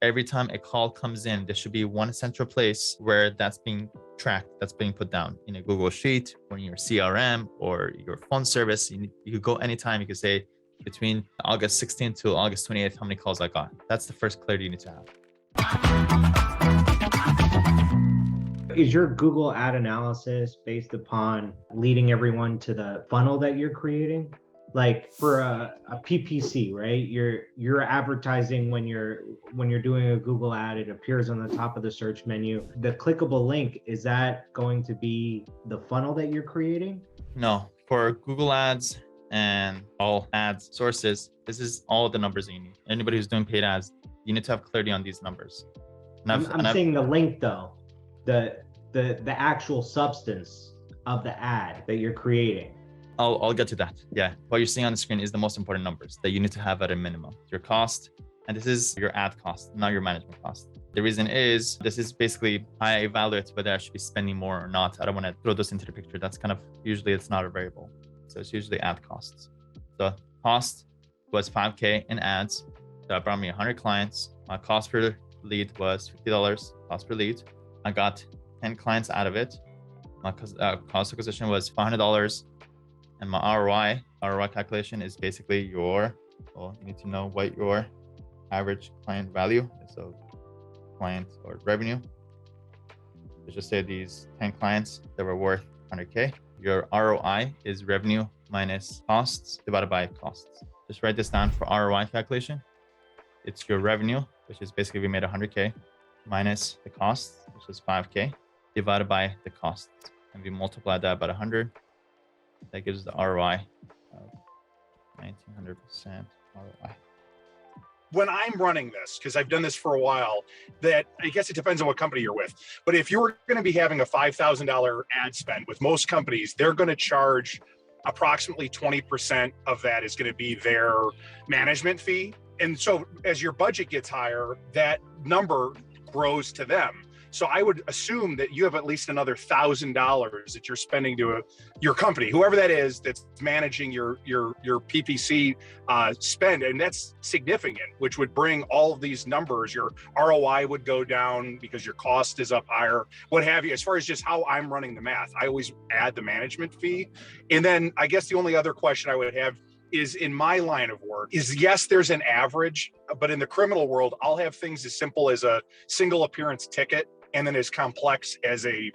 every time a call comes in, there should be one central place where that's being tracked, that's being put down in a Google Sheet or in your CRM or your phone service. You could go anytime. You could say between August 16th to August 28th, how many calls I got. That's the first clarity you need to have. Is your Google ad analysis based upon leading everyone to the funnel that you're creating? Like for a PPC, right? You're advertising when you're doing a Google ad, it appears on the top of the search menu. The clickable link, is that going to be the funnel that you're creating? No, for Google ads and all ads sources, this is all the numbers that you need. Anybody who's doing paid ads, you need to have clarity on these numbers. I'm saying the link though, the actual substance of the ad that you're creating. I'll get to that. Yeah, what you're seeing on the screen is the most important numbers that you need to have at a minimum. Your cost, and this is your ad cost, not your management cost. The reason is, this is basically, I evaluate whether I should be spending more or not. I don't want to throw this into the picture. That's kind of, usually it's not a variable. So it's usually ad costs. The cost was $5K in ads. That brought me 100 clients. My cost per lead was $50 cost per lead. I got 10 clients out of it. My cost acquisition was $500. And my ROI calculation is basically you need to know what your average client value is. So client or revenue. Let's just say these 10 clients that were worth 100K. Your ROI is revenue minus costs divided by costs. Just write this down for ROI calculation. It's your revenue, which is basically we made 100K, minus the cost, which is 5K, divided by the costs. And we multiply that by 100. That gives the ROI of 1900% ROI. When I'm running this, because I've done this for a while, that I guess it depends on what company you're with. But if you're going to be having a $5,000 ad spend with most companies, they're going to charge approximately 20% of that is going to be their management fee. And so as your budget gets higher, that number grows to them. So I would assume that you have at least another $1,000 that you're spending to your company, whoever that is, that's managing your PPC spend, and that's significant, which would bring all of these numbers. Your ROI would go down because your cost is up higher, what have you. As far as just how I'm running the math, I always add the management fee. And then I guess the only other question I would have is, in my line of work, is yes, there's an average, but in the criminal world, I'll have things as simple as a single appearance ticket and then as complex as a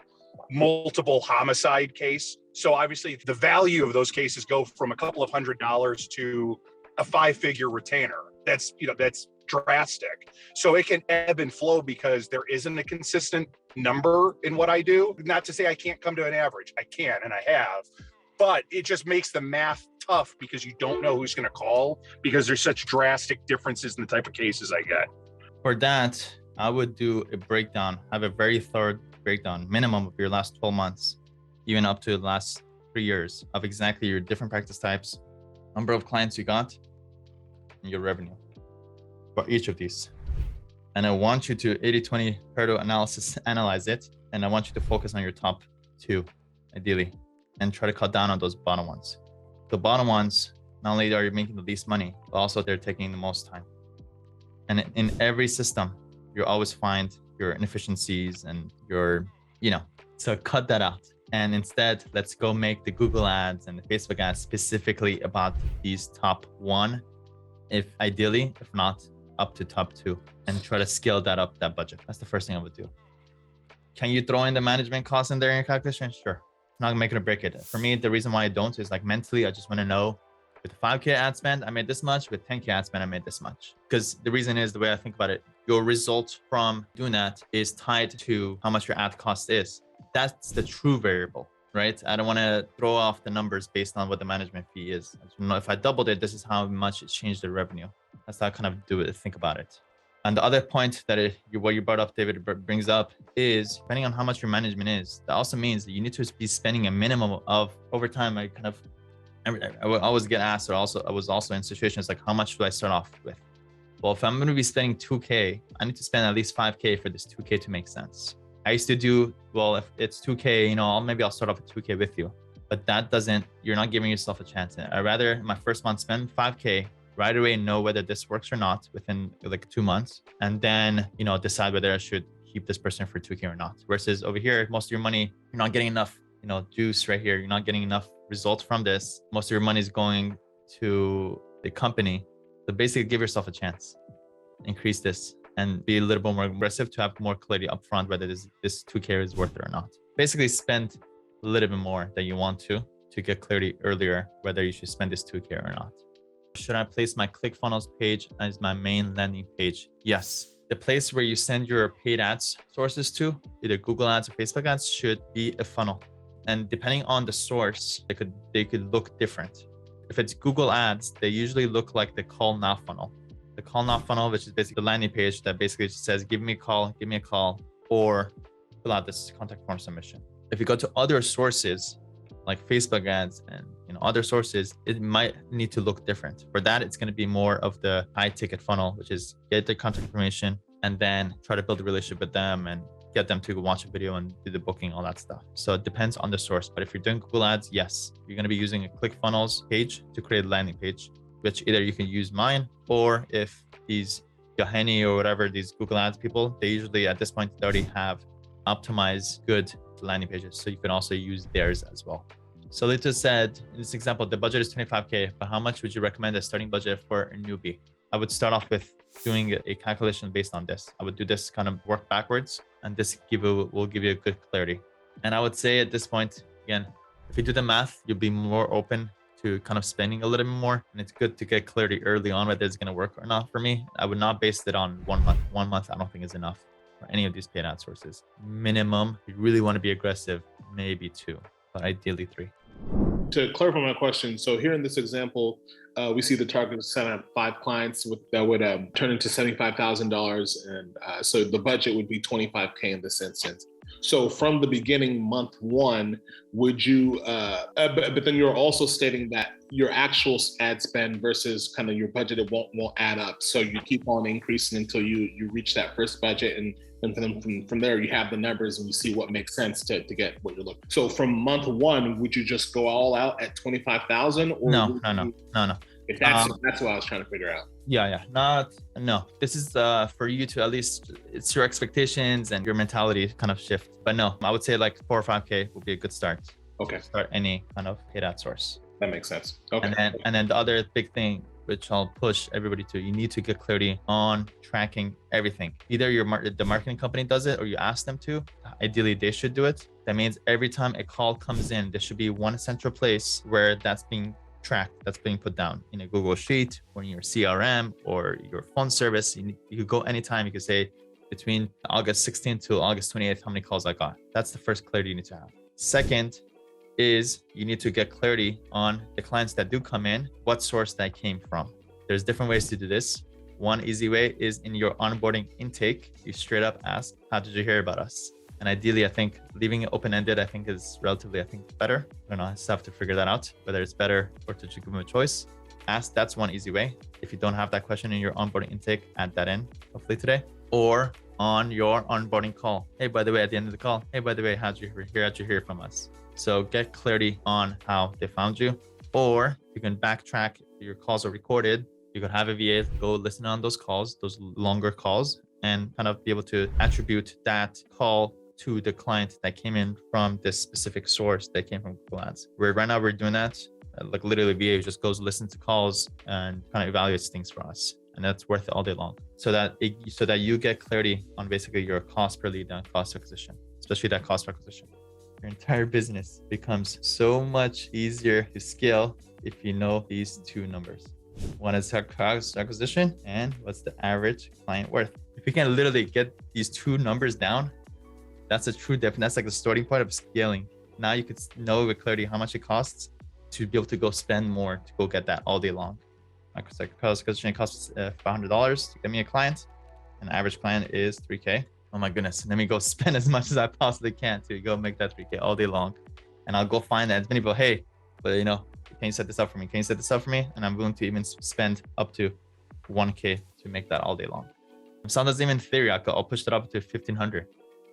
multiple homicide case. So obviously the value of those cases go from a couple of $100s to a 5-figure retainer. That's drastic. So it can ebb and flow because there isn't a consistent number in what I do. Not to say I can't come to an average. I can, and I have, but it just makes the math tough because you don't know who's going to call because there's such drastic differences in the type of cases I get. For that, I would do a breakdown, have a very thorough breakdown, minimum of your last 12 months, even up to the last 3 years, of exactly your different practice types, number of clients you got, and your revenue for each of these. And I want you to 80-20 Pareto analysis, analyze it. And I want you to focus on your top 2, ideally, and try to cut down on those bottom ones. The bottom ones, not only are you making the least money, but also they're taking the most time. And in every system, you'll always find your inefficiencies and your, so cut that out. And instead, let's go make the Google ads and the Facebook ads specifically about these top 1, if not up to top 2, and try to scale that up, that budget. That's the first thing I would do. Can you throw in the management costs in there in your calculation? Sure. Not make it or break it. For me, the reason why I don't is like mentally, I just want to know, with 5K ad spend, I made this much. With 10K ad spend, I made this much. Because the reason is, the way I think about it, your result from doing that is tied to how much your ad cost is. That's the true variable, right? I don't want to throw off the numbers based on what the management fee is. I just know if I doubled it, this is how much it changed the revenue. That's how I kind of think about it. And the other point that what you brought up, David, brings up is, depending on how much your management is, that also means that you need to be spending a minimum of, over time, I would always get asked, I was also in situations like, how much do I start off with? Well, if I'm going to be spending 2K, I need to spend at least 5K for this 2K to make sense. I used to do, well, if it's 2K, maybe I'll start off with 2K with you, but you're not giving yourself a chance. I'd rather my first month spend 5K right away know whether this works or not within like 2 months, and then, decide whether I should keep this person for 2K or not. Versus over here, most of your money, you're not getting enough, juice right here. You're not getting enough results from this. Most of your money is going to the company. So basically give yourself a chance, increase this, and be a little bit more aggressive to have more clarity upfront whether this 2K is worth it or not. Basically spend a little bit more than you want to get clarity earlier whether you should spend this 2K or not. Should I place my ClickFunnels page as my main landing page? Yes. The place where you send your paid ads sources to, either Google ads or Facebook ads, should be a funnel. And depending on the source, they could look different. If it's Google ads, they usually look like the call now funnel. The call now funnel, which is basically the landing page that basically just says, give me a call, or fill out this contact form submission. If you go to other sources like Facebook ads and other sources, it might need to look different. For that, it's going to be more of the high ticket funnel, which is get their contact information and then try to build a relationship with them and get them to watch a video and do the booking, all that stuff. So it depends on the source. But if you're doing Google ads, yes, you're going to be using a ClickFunnels page to create a landing page, which either you can use mine, or if these Yohani or whatever, these Google ads people, they usually at this point they already have optimized good landing pages. So you can also use theirs as well. So Lito said, in this example, the budget is 25K, but how much would you recommend a starting budget for a newbie? I would start off with doing a calculation based on this. I would do this kind of work backwards, and this will give you a good clarity. And I would say at this point, again, if you do the math, you'll be more open to kind of spending a little bit more. And it's good to get clarity early on whether it's going to work or not for me. I would not base it on 1 month. 1 month, I don't think is enough for any of these paid ad sources. Minimum, if you really want to be aggressive, maybe 2, but ideally 3. To clarify my question, so here in this example, we see the target is set at 5 clients that would turn into $75,000. And so the budget would be 25K in this instance. So from the beginning, month 1, would you, but then you're also stating that your actual ad spend versus kind of your budget, it won't add up. So you keep on increasing until you reach that first budget. And then from there, you have the numbers and you see what makes sense to get what you're looking. So from month 1, would you just go all out at 25,000? Or No. If that's what I was trying to figure out. No. This is for you to at least, it's your expectations and your mentality kind of shift. But no, I would say like 4 or 5K would be a good start. Okay. Start any kind of paid ad source. That makes sense. Okay. And then the other big thing, which I'll push everybody to, you need to get clarity on tracking everything. Either the marketing company does it or you ask them to. Ideally, they should do it. That means every time a call comes in, there should be one central place where that's being tracked, that's being put down in a Google Sheet or in your CRM or your phone service. You could go anytime. You could say between August 16th to August 28th, how many calls I got. That's the first clarity you need to have. Second is you need to get clarity on the clients that do come in, what source that came from. There's different ways to do this. One easy way is in your onboarding intake, you straight up ask, how did you hear about us? And ideally, I think leaving it open-ended, I think is relatively, better. I don't know, I just have to figure that out, whether it's better or to give them a choice. Ask, that's one easy way. If you don't have that question in your onboarding intake, add that in, hopefully today. Or on your onboarding call. Hey, by the way, at the end of the call, hey, by the way, how'd you hear from us? So get clarity on how they found you. Or you can backtrack, your calls are recorded. You could have a VA go listen on those calls, those longer calls, and kind of be able to attribute that call to the client that came in from this specific source that came from Google Ads. Right now we're doing that. Like literally VA just goes listen to calls and kind of evaluates things for us. And that's worth it all day long. So that you get clarity on basically your cost per lead and cost acquisition, especially that cost per acquisition. Your entire business becomes so much easier to scale if you know these 2 numbers. One is cost acquisition and what's the average client worth. If you can literally get these 2 numbers down, that's a true definition. That's like the starting point of scaling. Now you could know with clarity how much it costs to be able to go spend more to go get that all day long. Like cost acquisition costs $500 to get me a client. An average client is 3K. Oh my goodness. Let me go spend as much as I possibly can to go make that 3K all day long. And I'll go find that as many people, hey, but can you set this up for me? Can you set this up for me? And I'm willing to even spend up to 1K to make that all day long. If someone doesn't even theory, I'll push that up to 1,500.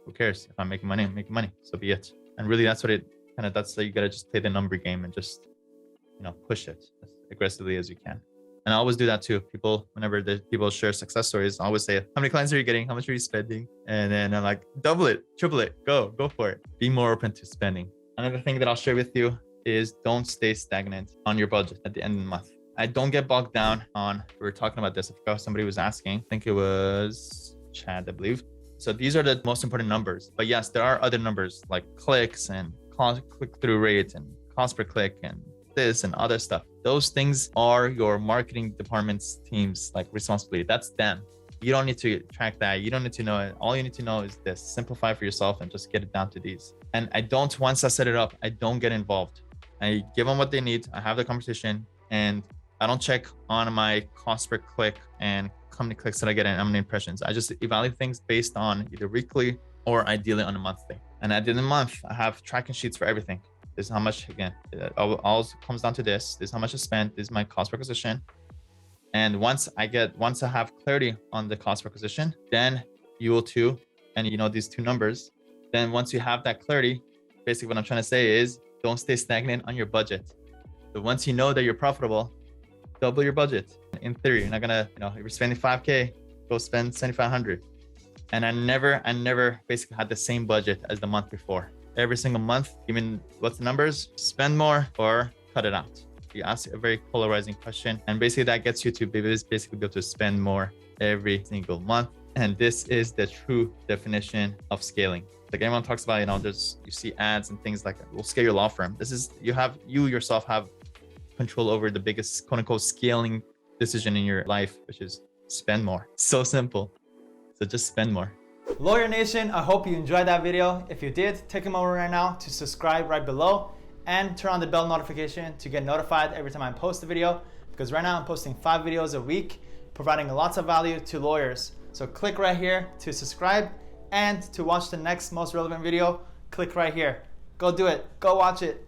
Who cares? If I'm making money, I'm making money. So be it. And really that's that's how you gotta just play the number game and just, push it as aggressively as you can. And I always do that too. People, whenever the people share success stories, I always say, how many clients are you getting? How much are you spending? And then I'm like, double it, triple it, go for it. Be more open to spending. Another thing that I'll share with you is don't stay stagnant on your budget at the end of the month. I don't get bogged down on, we were talking about this, I forgot somebody was asking, I think it was Chad, I believe. So these are the most important numbers. But yes, there are other numbers like clicks and click-through rate and cost per click and this and other stuff. Those things are your marketing department's team's like responsibility. That's them. You don't need to track that. You don't need to know it. All you need to know is this: simplify for yourself and just get it down to these. And I don't, once I set it up, I don't get involved. I give them what they need. I have the conversation, and I don't check on my cost per click and how many clicks that I get and how many impressions. I just evaluate things based on either weekly or ideally on a monthly. And at the end of the month, I have tracking sheets for everything. This is how much, again, it all comes down to this. This is how much I spent. This is my cost per acquisition. And once I have clarity on the cost per acquisition, then you will too. And you know these two numbers. Then once you have that clarity, basically what I'm trying to say is don't stay stagnant on your budget. So once you know that you're profitable, double your budget. In theory, you're not gonna, if you're spending 5K, go spend 7,500. And I never basically had the same budget as the month before. Every single month, even what's the numbers, spend more or cut it out. You ask a very polarizing question, and basically that gets you to basically be able to spend more every single month. And this is the true definition of scaling. Like everyone talks about, you see ads and things like that. We'll scale your law firm. This is, you yourself have control over the biggest quote unquote scaling decision in your life, which is spend more. So simple. So just spend more. Lawyer Nation, I hope you enjoyed that video. If you did, take a moment right now to subscribe right below and turn on the bell notification to get notified every time I post a video, because right now I'm posting 5 videos a week, providing lots of value to lawyers. So click right here to subscribe, and to watch the next most relevant video, click right here. Go do it, go watch it.